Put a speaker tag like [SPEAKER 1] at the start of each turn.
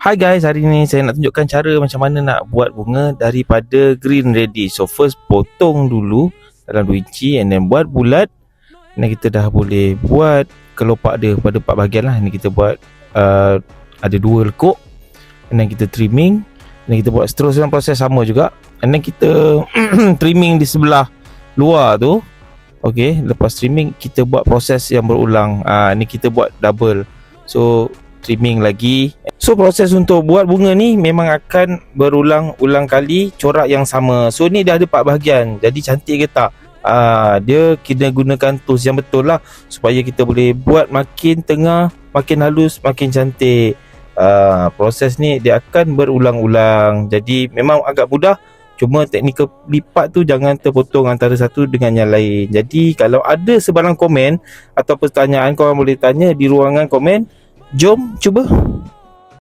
[SPEAKER 1] Hi guys, hari ni saya nak tunjukkan cara macam mana nak buat bunga daripada green ready. So first potong dulu dalam 2 inci and then buat bulat. Ni kita dah boleh buat kelopak dia pada 4 bahagian lah. Ni kita buat ada 2 lekuk. And then kita trimming. Dan kita buat seterusnya proses sama juga. And then kita trimming di sebelah luar tu. Okay, lepas trimming kita buat proses yang berulang. Ni kita buat double. So trimming lagi. So proses untuk buat bunga ni memang akan berulang-ulang kali corak yang sama. So ni dah ada 4 bahagian. Jadi cantik ke tak? Dia kena gunakan tools yang betul lah supaya kita boleh buat makin tengah, makin halus, makin cantik. Proses ni dia akan berulang-ulang. Jadi memang agak mudah. Cuma teknikal lipat tu jangan terpotong antara satu dengan yang lain. Jadi kalau ada sebarang komen atau pertanyaan, korang boleh tanya di ruangan komen. Jom cuba.